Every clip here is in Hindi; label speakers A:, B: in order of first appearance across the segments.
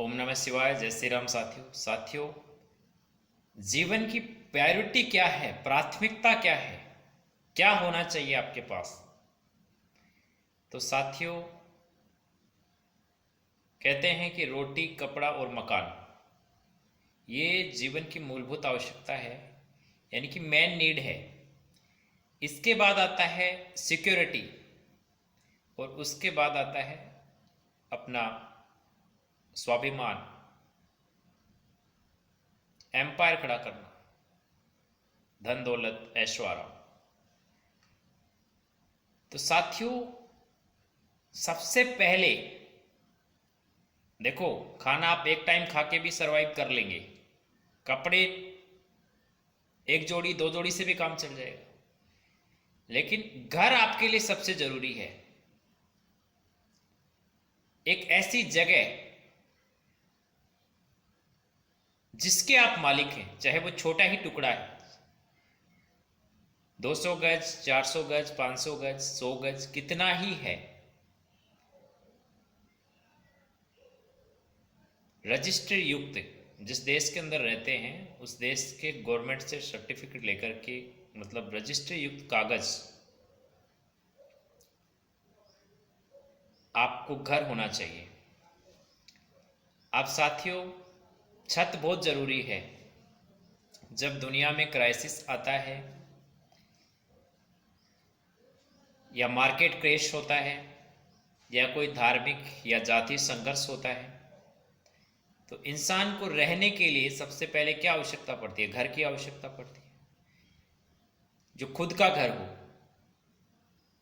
A: ओम नमः शिवाय। जय श्री राम। साथियों, जीवन की प्रायोरिटी क्या है, प्राथमिकता क्या है, क्या होना चाहिए आपके पास। तो साथियों, कहते हैं कि रोटी, कपड़ा और मकान ये जीवन की मूलभूत आवश्यकता है, यानी कि मेन नीड है। इसके बाद आता है सिक्योरिटी और उसके बाद आता है अपना स्वाभिमान, एम्पायर खड़ा करना, धन दौलत ऐश्वर्य। तो साथियों, सबसे पहले देखो, खाना आप एक टाइम खा के भी सरवाइव कर लेंगे, कपड़े एक जोड़ी दो जोड़ी से भी काम चल जाएगा, लेकिन घर आपके लिए सबसे जरूरी है। एक ऐसी जगह जिसके आप मालिक हैं, चाहे वो छोटा ही टुकड़ा है, 200 गज, 400 गज, 500 गज, 100 गज, कितना ही है, रजिस्टर युक्त जिस देश के अंदर रहते हैं उस देश के गवर्नमेंट से सर्टिफिकेट लेकर के, मतलब रजिस्टर युक्त कागज आपको घर होना चाहिए। अब साथियों, छत बहुत जरूरी है। जब दुनिया में क्राइसिस आता है या मार्केट क्रैश होता है या कोई धार्मिक या जातीय संघर्ष होता है, तो इंसान को रहने के लिए सबसे पहले क्या आवश्यकता पड़ती है? घर की आवश्यकता पड़ती है, जो खुद का घर हो।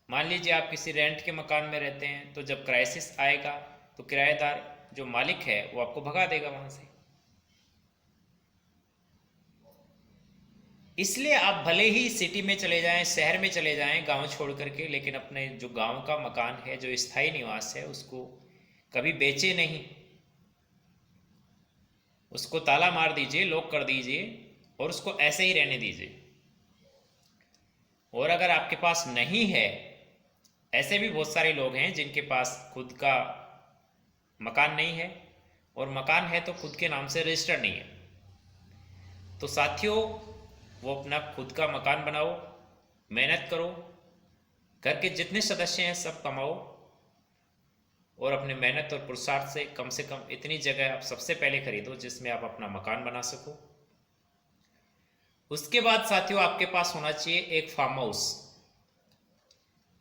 A: मान लीजिए आप किसी रेंट के मकान में रहते हैं, तो जब क्राइसिस आएगा तो किराएदार जो मालिक है वो आपको भगा देगा वहां से। इसलिए आप भले ही सिटी में चले जाएं, शहर में चले जाएं, गांव छोड़ करके, लेकिन अपने जो गांव का मकान है, जो स्थायी निवास है, उसको कभी बेचे नहीं। उसको ताला मार दीजिए, लॉक कर दीजिए और उसको ऐसे ही रहने दीजिए। और अगर आपके पास नहीं है, ऐसे भी बहुत सारे लोग हैं जिनके पास खुद का मकान नहीं है, और मकान है तो खुद के नाम से रजिस्टर नहीं है। तो साथियों, वो अपना खुद का मकान बनाओ, मेहनत करो, घर के जितने सदस्य हैं सब कमाओ, और अपने मेहनत और पुरुषार्थ से कम इतनी जगह आप सबसे पहले खरीदो जिसमें आप अपना मकान बना सको। उसके बाद साथियों, आपके पास होना चाहिए एक फार्म हाउस।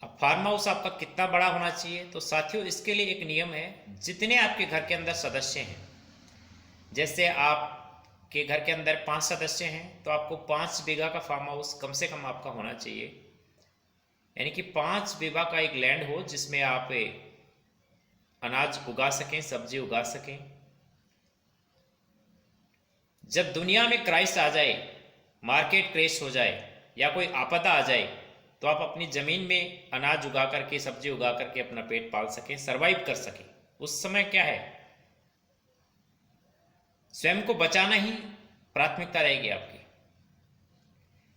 A: अब फार्म हाउस आपका कितना बड़ा होना चाहिए? तो साथियों, इसके लिए एक नियम है। जितने आपके घर के अंदर सदस्य हैं, जैसे आपके घर के अंदर 5 सदस्य हैं, तो आपको 5 बीघा का फार्म हाउस कम से कम आपका होना चाहिए। यानी कि 5 बीघा का एक लैंड हो जिसमें आप अनाज उगा सकें, सब्जी उगा सकें। जब दुनिया में क्राइसिस आ जाए, मार्केट क्रैश हो जाए या कोई आपदा आ जाए, तो आप अपनी जमीन में अनाज उगा करके, सब्जी उगा करके अपना पेट पाल सकें, सरवाइव कर सकें। उस समय क्या है, स्वयं को बचाना ही प्राथमिकता रहेगी आपकी,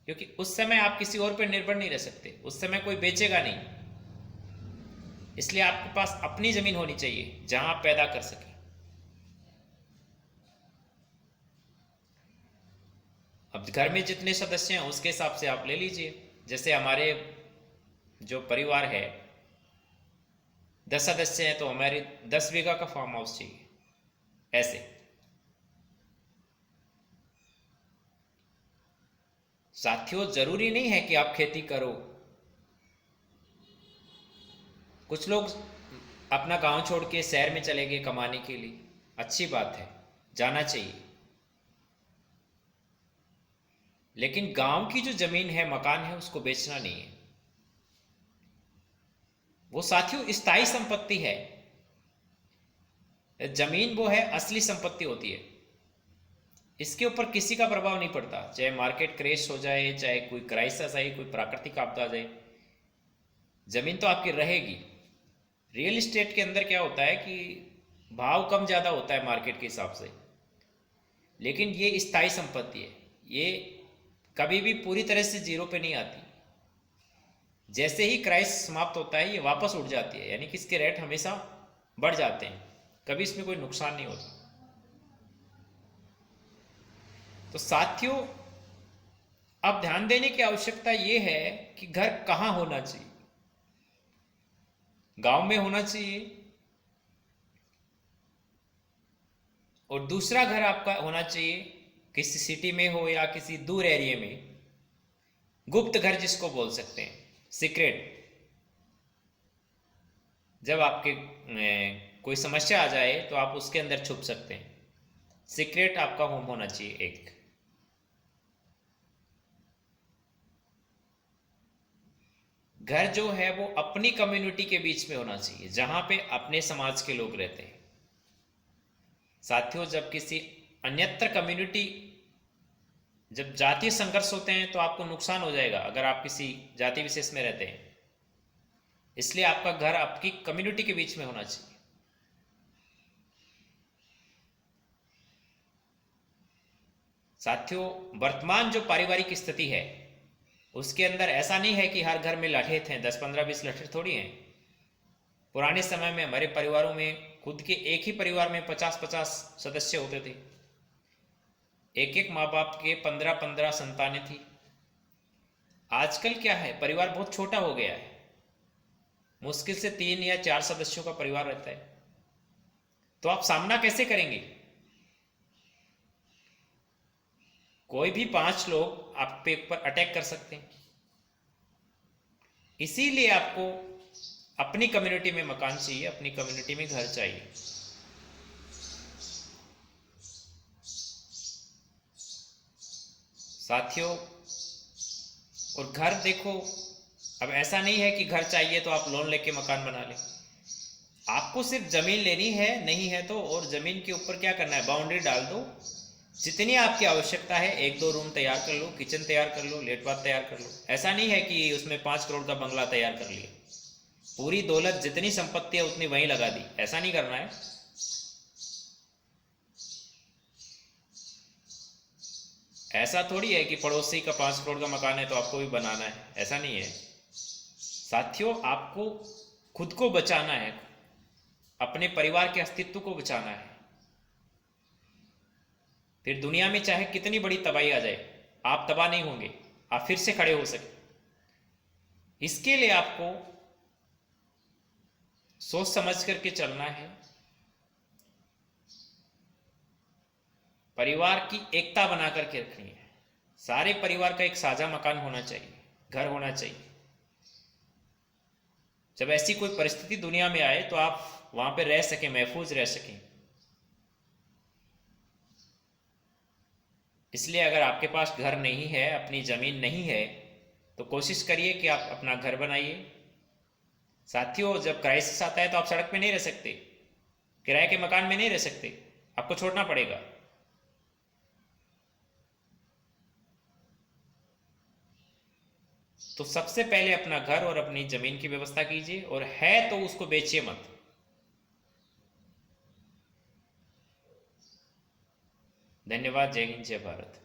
A: क्योंकि उस समय आप किसी और पर निर्भर नहीं रह सकते। उस समय कोई बेचेगा नहीं, इसलिए आपके पास अपनी जमीन होनी चाहिए जहां आप पैदा कर सकें। अब घर में जितने सदस्य हैं उसके हिसाब से आप ले लीजिए। जैसे हमारे जो परिवार है 10 सदस्य हैं, तो हमारे 10 बीघा का फार्म हाउस चाहिए। ऐसे साथियों, जरूरी नहीं है कि आप खेती करो। कुछ लोग अपना गांव छोड़ के शहर में चले गए कमाने के लिए, अच्छी बात है, जाना चाहिए। लेकिन गांव की जो जमीन है, मकान है, उसको बेचना नहीं है। वो साथियों स्थायी संपत्ति है। जमीन वो है, असली संपत्ति होती है। इसके ऊपर किसी का प्रभाव नहीं पड़ता, चाहे मार्केट क्रैश हो जाए, चाहे कोई क्राइसिस आए, कोई प्राकृतिक आपदा आ जाए, जमीन तो आपकी रहेगी। रियल एस्टेट के अंदर क्या होता है कि भाव कम ज़्यादा होता है मार्केट के हिसाब से, लेकिन ये स्थायी संपत्ति है। ये कभी भी पूरी तरह से जीरो पे नहीं आती। जैसे ही क्राइसिस समाप्त होता है, ये वापस उठ जाती है, यानी कि इसके रेट हमेशा बढ़ जाते हैं, कभी इसमें कोई नुकसान नहीं होता। तो साथियों, अब ध्यान देने की आवश्यकता यह है कि घर कहां होना चाहिए। गांव में होना चाहिए, और दूसरा घर आपका होना चाहिए किसी सिटी में हो या किसी दूर एरिया में, गुप्त घर जिसको बोल सकते हैं, सीक्रेट। जब आपके कोई समस्या आ जाए तो आप उसके अंदर छुप सकते हैं। सीक्रेट आपका होम होना चाहिए एक। घर जो है वो अपनी कम्युनिटी के बीच में होना चाहिए, जहां पे अपने समाज के लोग रहते हैं। साथियों, जब किसी अन्यत्र कम्युनिटी, जब जातीय संघर्ष होते हैं तो आपको नुकसान हो जाएगा अगर आप किसी जाति विशेष में रहते हैं। इसलिए आपका घर आपकी कम्युनिटी के बीच में होना चाहिए। साथियों, वर्तमान जो पारिवारिक स्थिति है उसके अंदर ऐसा नहीं है कि हर घर में लाठे थे, 10 15 20 लाठे थोड़ी हैं। पुराने समय में हमारे परिवारों में, खुद के एक ही परिवार में 50-50 सदस्य होते थे। एक एक माँ बाप के 15-15 संतानें थी। आजकल क्या है, परिवार बहुत छोटा हो गया है, मुश्किल से 3 या 4 सदस्यों का परिवार रहता है। तो आप सामना कैसे करेंगे? कोई भी 5 लोग आप पे ऊपर अटैक कर सकते हैं। इसीलिए आपको अपनी कम्युनिटी में मकान चाहिए, अपनी कम्युनिटी में घर चाहिए। साथियों, और घर देखो, अब ऐसा नहीं है कि घर चाहिए तो आप लोन लेके मकान बना लें। आपको सिर्फ जमीन लेनी है, नहीं है तो, और जमीन के ऊपर क्या करना है, बाउंड्री डाल दो। जितनी आपकी आवश्यकता है, 1-2 रूम तैयार कर लो, किचन तैयार कर लो, लेट बाथ तैयार कर लो। ऐसा नहीं है कि उसमें 5 करोड़ का बंगला तैयार कर लिया, पूरी दौलत जितनी संपत्ति है उतनी वहीं लगा दी। ऐसा नहीं करना है। ऐसा थोड़ी है कि पड़ोसी का 5 करोड़ का मकान है तो आपको भी बनाना है, ऐसा नहीं है। साथियों, आपको खुद को बचाना है, अपने परिवार के अस्तित्व को बचाना है। फिर दुनिया में चाहे कितनी बड़ी तबाही आ जाए, आप तबाह नहीं होंगे, आप फिर से खड़े हो सके। इसके लिए आपको सोच समझ करके चलना है। परिवार की एकता बना करके रखनी है। सारे परिवार का एक साझा मकान होना चाहिए, घर होना चाहिए। जब ऐसी कोई परिस्थिति दुनिया में आए तो आप वहां पर रह सकें, महफूज रह सकें। इसलिए अगर आपके पास घर नहीं है, अपनी ज़मीन नहीं है, तो कोशिश करिए कि आप अपना घर बनाइए। साथियों, जब क्राइसिस आता है तो आप सड़क पे नहीं रह सकते, किराए के मकान में नहीं रह सकते, आपको छोड़ना पड़ेगा। तो सबसे पहले अपना घर और अपनी ज़मीन की व्यवस्था कीजिए, और है तो उसको बेचिए मत। धन्यवाद। जय हिंद, जय भारत।